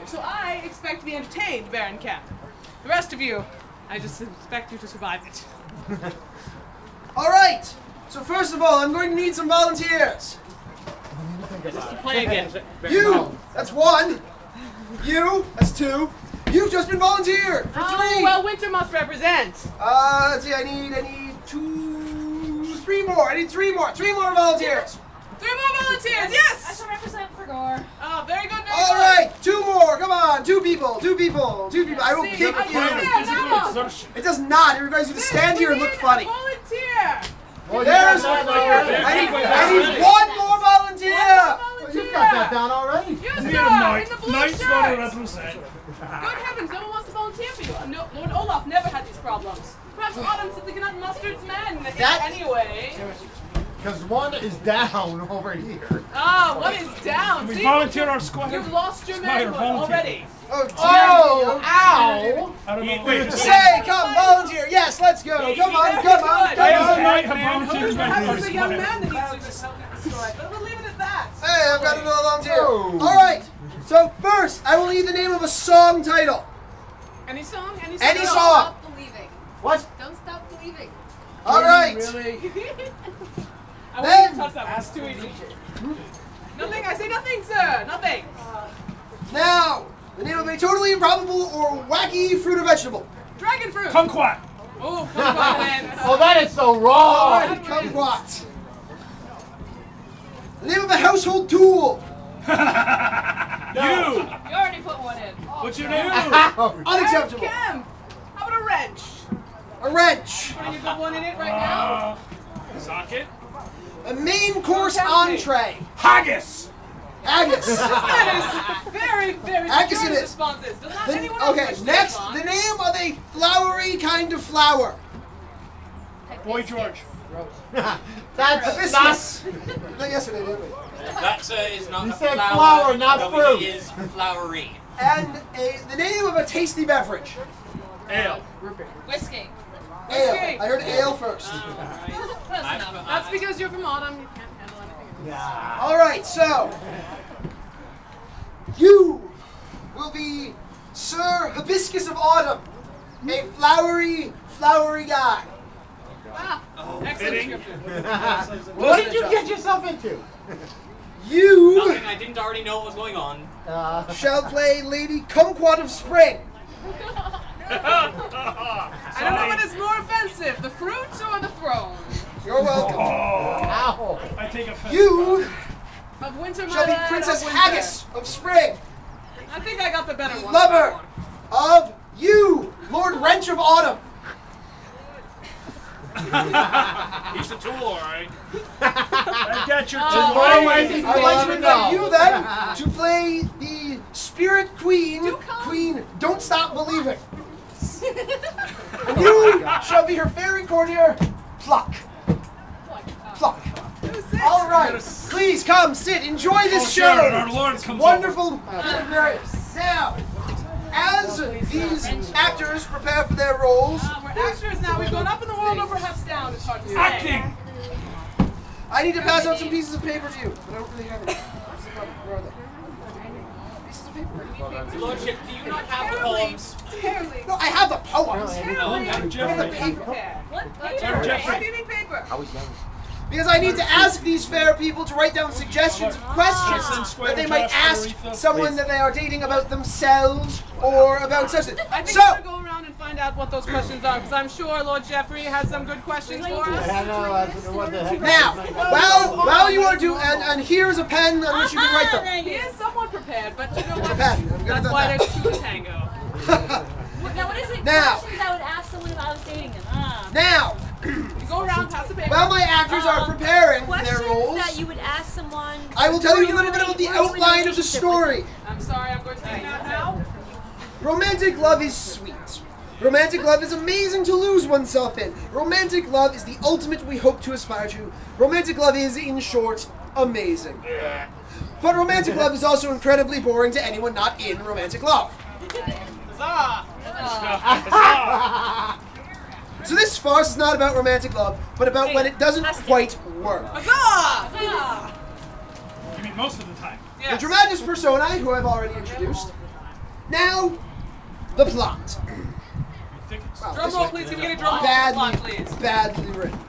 So I expect to be entertained, Baron Camp. The rest of you, I just expect you to survive it. All right. So first of all, I'm going to need some volunteers. Just to play again. You, that's one. You, that's two. You've just been volunteered for three. Well, Winter must represent. Let's see, I need three more. I need three more volunteers. 3 more volunteers, yes! I shall represent for Gore. Oh, very good, very good. All right, 2 more. Come on, 2 people. I will pick you. It does not. It requires you to stand here and look funny. Volunteer. There's. I need 1 more volunteer. You've got that down already. Yes, sir. In the blue Knight's shirt. gonna represent. Good heavens, no one wants to volunteer for you. No, Lord Olaf never had these problems. Perhaps Autumn simply cannot muster its men. Anyway. Because one is down over here. Ah, one is down. We See, volunteered our squad. You've lost your manhood already. Oh, dear. Oh, ow! I don't know. Wait, Say, come, volunteer. Yes, let's go. Come on. I might have volunteers Perhaps my it's a young man that needs to help in this story, but we'll leave it at that. Hey, I've got another volunteer. Oh. All right. So first, I will need the name of a song title. Any song? Any Any song? song. Don't stop believing. What? Don't stop believing. All right. Really? I Then- won't touch that one. It's too easy. Nothing. I say nothing, sir. Nothing. Now, the name of a totally improbable or wacky fruit or vegetable. Dragon fruit. Kumquat. Oh, kumquat wins. Oh, that is so All wrong! right, kumquat. The name of a household tool. You. You already put one in. What's your name? Unacceptable. Cam. How about a wrench? A wrench. Putting a good one in it right now. Socket. A main course Don't tell me. entree. Haggis. Haggis. That is very, very Haggis it good is. responses. Does not anyone else Okay, wish to next, respond? the name of a flowery kind of flower. Boy George. That's Hibiscus. No, yesterday, didn't we? That is not You a said flower, flower, not though fruit. It is flowery. And the name of a tasty beverage. Ale. Whiskey. Ale. I heard ale first. Close enough. That's because you're from Autumn. You can't handle anything. All right, so you will be Sir Hibiscus of Autumn, a flowery guy. Ah, excellent Fitting. description. What did you get yourself into? You Nothing, I didn't already know what was going on. shall play Lady Kumquat of Spring. I don't know what is more offensive, the fruit or the throne. You're welcome. Ow! I take offense. You Of winter, my shall be lad, Princess of winter. Haggis of Spring, I think I got the better one. lover of you, Lord Wrench of Autumn. He's a tool, all right. I got your Oh, tool. Why wait. was he I'd like to going invite to you then to play the Spirit Queen, Queen Don't Stop Believing. And you shall be her fairy courtier, Pluck. Pluck. All right, please come, sit, enjoy this show. Sharon, our Lord comes Wonderful. Now, as these actors prepare for their roles, We're actors now. We've gone up in the world or perhaps down. It's hard to say. Acting. I need to pass out some pieces of paper to you, but I don't really have any. Where are they? Pieces of paper? Lordship, do you not have the poems? Terribly. No, I have the poems. Terribly. Oh, I have the Jeffrey. paper. What? Jeffrey. Why do you need paper? Because I need to ask these fair people to write down suggestions of questions that they might ask someone that they are dating about themselves or about such things. I think So, we're going to go around and find out what those questions are, because I'm sure Lord Jeffrey has some good questions for us. I know what the heck. now, while you are doing, and here's a pen on which you can write them. He is somewhat prepared, but you know what? A pen. I'm good That's at why that. there's two to tango. Now, what is it? Now. Questions I would ask someone if I was dating them. Now, You go around, pass the paper. while my actors are preparing for Questions their roles, that you would ask someone. I will tell you a who little bit about the were you in a outline of the relationship story. I'm sorry, I'm going to take that now. Romantic love is sweet. Romantic love is amazing to lose oneself in. Romantic love is the ultimate we hope to aspire to. Romantic love is, in short, amazing. But romantic love is also incredibly boring to anyone not in romantic love. Huzzah! So this farce is not about romantic love, but about when it doesn't quite work. Huzzah! You mean most of the time. The dramatis personae, who I've already introduced, Now, the plot. Wow, Drum this roll, was please. Can we get a drum roll? Come on, please. badly written.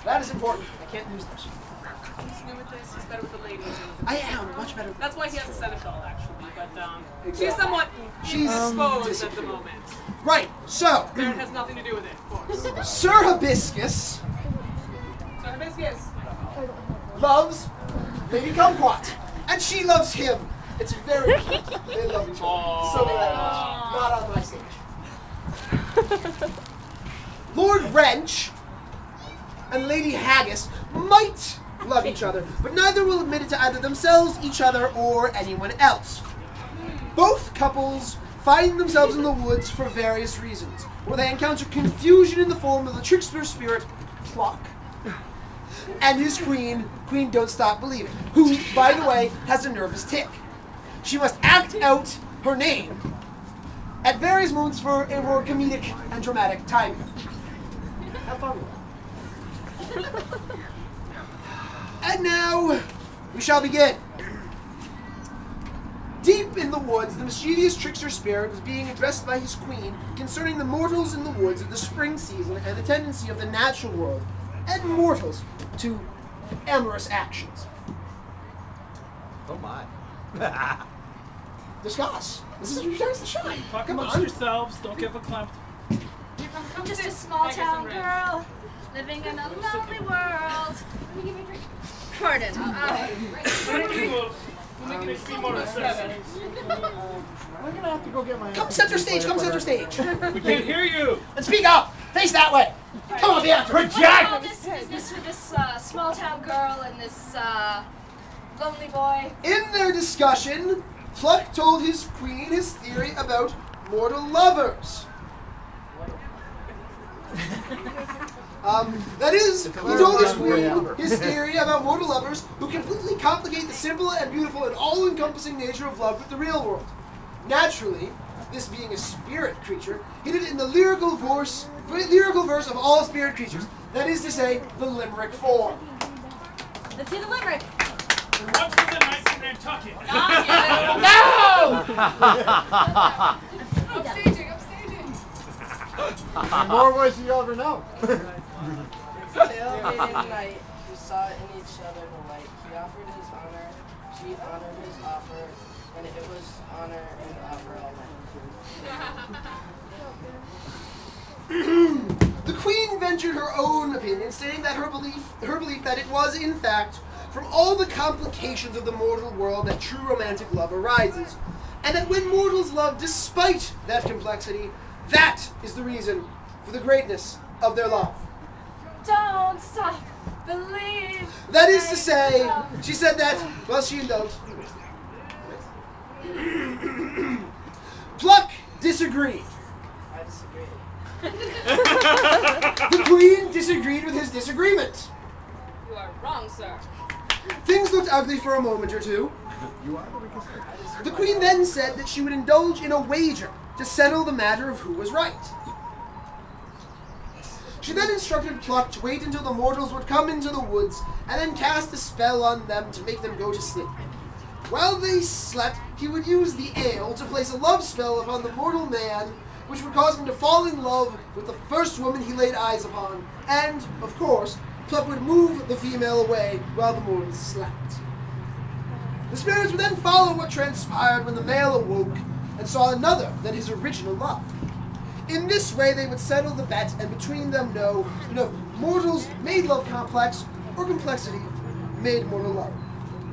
That is important. I can't lose this. He's new with this. He's better with the ladies. I am much better. That's why he has a seneschal, actually. But Exactly. she's somewhat She's exposed at the moment. Right. So, Baron has nothing to do with it, of course. Sir Hibiscus So Hibiscus. loves Lady Kumquat, and she loves him. It's very cute. They love each other so very much. Not on my stage. Lord Wrench and Lady Haggis might love each other, but neither will admit it to either themselves, each other, or anyone else. Both couples find themselves in the woods for various reasons, where they encounter confusion in the form of the trickster spirit Pluck and his queen, Queen Don't Stop Believing, who, by the way, has a nervous tick. She must act out her name at various moments for a more comedic and dramatic timing. Have fun with that. And now, we shall begin. Deep in the woods, the mischievous trickster spirit was being addressed by his queen concerning the mortals in the woods of the spring season and the tendency of the natural world and mortals to amorous actions. Oh my. Discuss. This is your chance to shine. Talk Come amongst on. yourselves. Don't get verklempt. I'm just a small town girl living in a lonely world. Pardon. We're making it seem more necessary. I'm gonna have to go get my. Come center stage. Come center stage. We can't hear you. And speak up. Face that way. Come on, the actor. Project! This business with this small town girl and this lonely boy. In their discussion, Pluck told his queen his theory about mortal lovers. That is, he told his queen his theory about mortal lovers who completely complicate the simple and beautiful and all-encompassing nature of love with the real world. Naturally, this being a spirit creature, he did it in the lyrical verse of all spirit creatures. That is to say, the limerick form. Let's see the limerick. What's with the nights in Nantucket? Upstaging. More ways you ever know. Pale maiden night, we saw in each other the light. He offered his honor, she honored his offer, and it was honor and offer all night. The queen ventured her own opinion, stating that her belief that it was, in fact, from all the complications of the mortal world that true romantic love arises, and that when mortals love despite that complexity, that is the reason for the greatness of their love. Don't stop, believe. That is to say, she said that, well, she indulged. Pluck disagreed. I disagree. The queen disagreed with his disagreement. You are wrong, sir. Things looked ugly for a moment or two. The queen then said that she would indulge in a wager to settle the matter of who was right. She then instructed Pluck to wait until the mortals would come into the woods and then cast a spell on them to make them go to sleep. While they slept, he would use the ale to place a love spell upon the mortal man, which would cause him to fall in love with the first woman he laid eyes upon, and, of course, Pluck would move the female away while the mortals slept. The spirits would then follow what transpired when the male awoke and saw another than his original love. In this way, they would settle the bet and between them know, mortals made love complex or complexity made mortal love.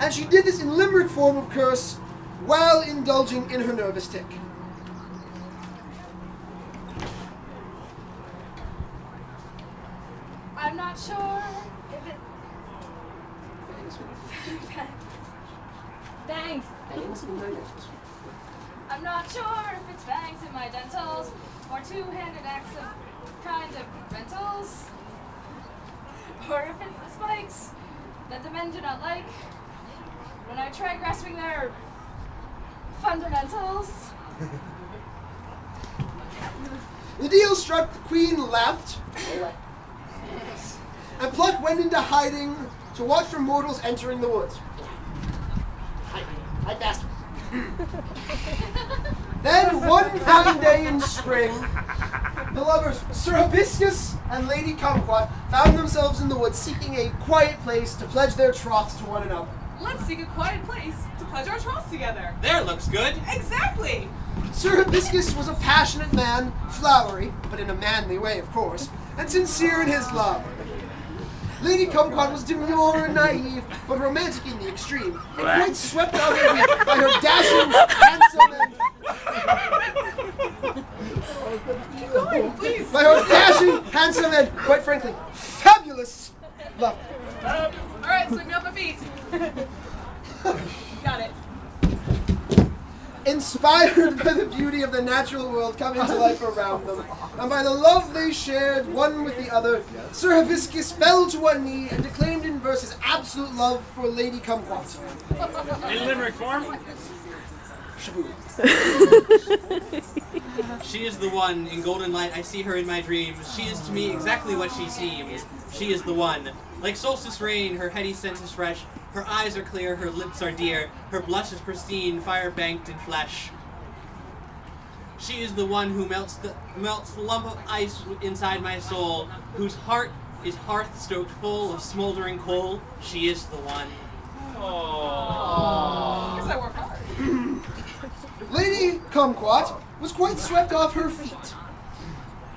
And she did this in limerick form of curse while indulging in her nervous tick. I'm not sure if it. Thanks. I'm not sure if it's bangs in my dentals or two-handed acts of kind of rentals, or if it's the spikes that the men do not like when I try grasping their fundamentals. The deal struck, the queen left, and Pluck went into hiding to watch for mortals entering the woods. Hide faster. Then, one fine day in spring, the lovers, Sir Hibiscus and Lady Kumquat, found themselves in the woods seeking a quiet place to pledge their troths to one another. Let's seek a quiet place to pledge our troths together. There, looks good. Exactly. Sir Hibiscus was a passionate man, flowery, but in a manly way, of course, and sincere in his love. Lady Kumquat was demure and naive, but romantic in the extreme, and quite swept out of it by her dashing, handsome, and quite frankly, fabulous lover. Alright, sweep me off my feet. Got it. Inspired by the beauty of the natural world coming to life around them, and by the love they shared one with the other, Sir Hibiscus fell to one knee and declaimed in verse his absolute love for Lady Kumquat. In limerick form? Shaboo. She is the one, in golden light I see her in my dreams. She is to me exactly what she seems. She is the one. Like solstice rain, her heady scent is fresh. Her eyes are clear, her lips are dear. Her blush is pristine, fire-banked in flesh. She is the one who melts the lump of ice inside my soul, whose heart is hearth-stoked full of smoldering coal. She is the one. Guess I work hard. Lady Kumquat was quite swept off her feet,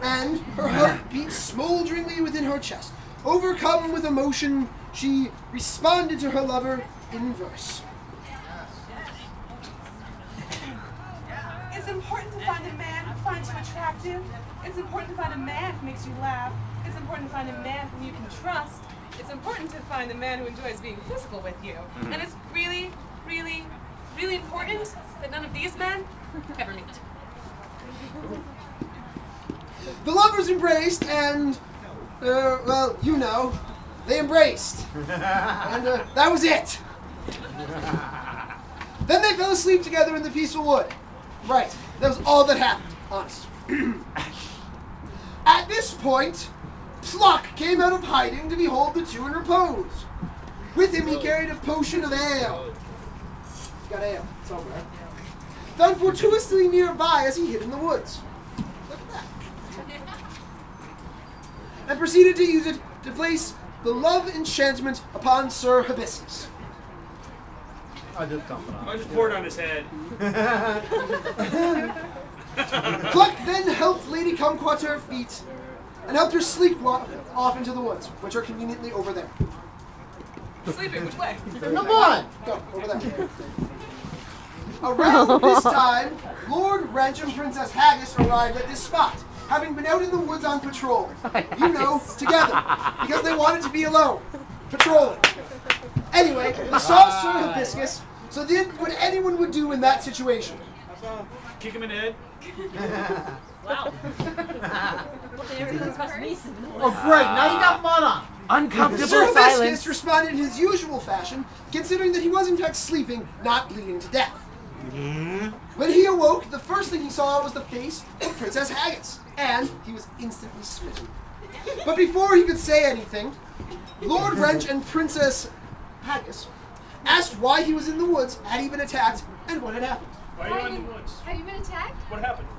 and her heart beat smolderingly within her chest. Overcome with emotion, she responded to her lover in verse. It's important to find a man who finds you attractive. It's important to find a man who makes you laugh. It's important to find a man whom you can trust. It's important to find a man who enjoys being physical with you. And it's really, really, really important that none of these men ever meet. The lovers embraced, and, well, you know, they embraced. And that was it. Then they fell asleep together in the peaceful wood. Right, that was all that happened, honest. At this point, Pluck came out of hiding to behold the two in repose. With him he carried a potion of ale. He's got ale somewhere. Found fortuitously nearby as he hid in the woods. Look at that. And proceeded to use it to place the love enchantment upon Sir Hibiscus. I just dumped it on. I just poured it on his head. Pluck then helped Lady Kumquat to her feet and helped her sleepwalk off into the woods, which are conveniently over there. Sleeping, which way? Come on! Go, over there. Around this time, Lord Wrench and Princess Haggis arrived at this spot, having been out in the woods on patrol. You know, together, because they wanted to be alone, patrolling. Anyway, they saw Sir Hibiscus, so did what anyone would do in that situation. Kick him in the head. Wow. Oh, great. Now you got mud on. Uncomfortable Sir Hibiscus silence. responded in his usual fashion, considering that he was in fact sleeping, not bleeding to death. When he awoke, the first thing he saw was the face of Princess Haggis, and he was instantly smitten. But before he could say anything, Lord Wrench and Princess Haggis asked why he was in the woods, had he been attacked, and what had happened. Why are you in the woods? Have you been attacked? What happened?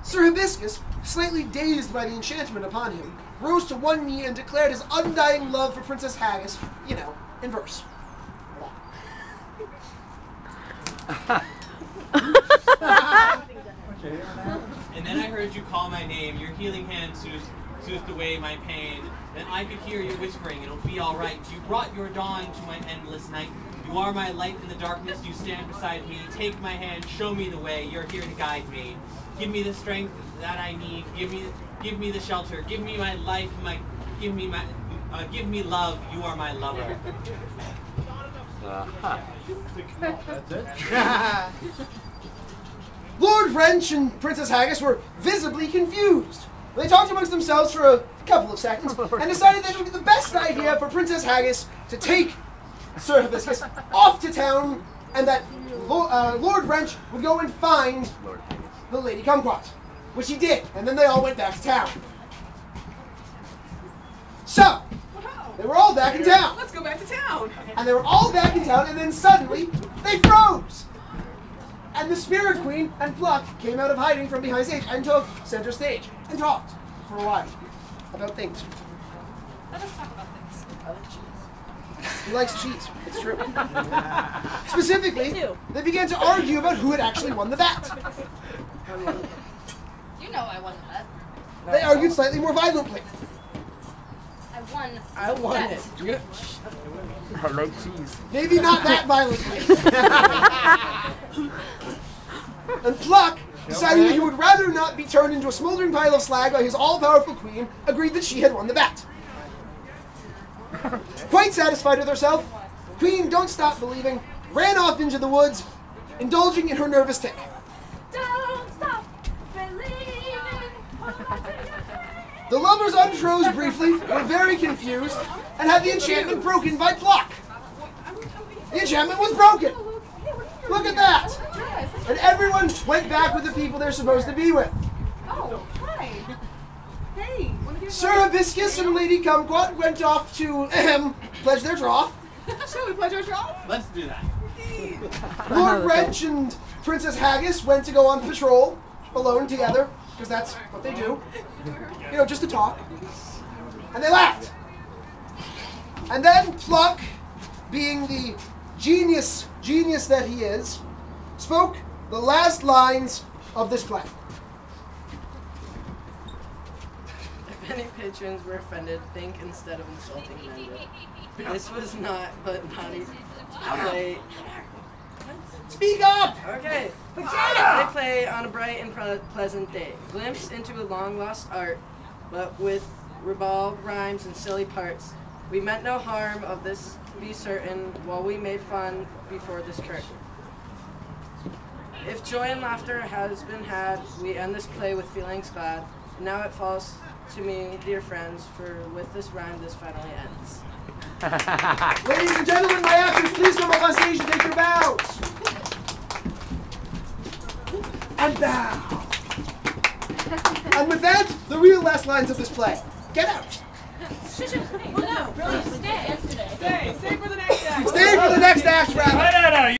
Sir Hibiscus, slightly dazed by the enchantment upon him, rose to one knee and declared his undying love for Princess Haggis, you know, in verse. And then I heard you call my name. Your healing hand soothed away my pain. Then I could hear you whispering, it'll be alright. You brought your dawn to my endless night. You are my light in the darkness. You stand beside me. Take my hand. Show me the way. You're here to guide me. Give me the strength that I need. Give me the shelter. Give me my life. Give me love. You are my lover. That's it. Lord Wrench and Princess Haggis were visibly confused. They talked amongst themselves for a couple of seconds and decided that it would be the best idea for Princess Haggis to take Sir Hibiscus off to town, and that Lord Wrench would go and find the Lady Kumquat, which he did, and then they all went back to town. So, they were all back in town. Let's go back to town. And they were all back in town, and then suddenly, they froze. And the Spirit Queen and Pluck came out of hiding from behind stage and took center stage and talked for a while about things. Let us talk about things. I like cheese. He likes cheese. It's true. Specifically, Me too. they began to argue about who had actually won the bet. You know I won the bet. They argued slightly more violently. I won. I won the it. bet. I like cheese. Maybe not that violently. And Pluck, deciding that he would rather not be turned into a smoldering pile of slag by his all-powerful queen, agreed that she had won the bet. Quite satisfied with herself, Queen Don't Stop Believing ran off into the woods, indulging in her nervous tic. Don't stop believing. The lovers unfroze briefly, were very confused, and had the enchantment broken by Pluck. The enchantment was broken. Look at that. And everyone went back with the people they're supposed to be with. Oh, hi. Hey, wanna do Sir Hibiscus and Lady Kumquat went off to pledge their troth. Shall we pledge our troth? Let's do that. Lord Wrench and Princess Haggis went to go on patrol alone together, because that's what they do. You know, just to talk. And they laughed. And then Pluck, being the genius that he is, spoke the last lines of this play. If any patrons were offended, think instead of insulting them. This was not, but naughty play. Speak up! Okay. They play on a bright and pleasant day. Glimpse into a long-lost art, but with ribald rhymes and silly parts. We meant no harm of this, be certain, while we made fun before this curtain. If joy and laughter has been had, we end this play with feelings glad. And now it falls to me, dear friends, for with this rhyme this finally ends. Ladies and gentlemen, my actors, please come up on stage and take your bows. And bow. And with that, the real last lines of this play. Get out. Well, no, really, stay. Stay for the next act. Stay for the next act, Rabbit. No, no, no.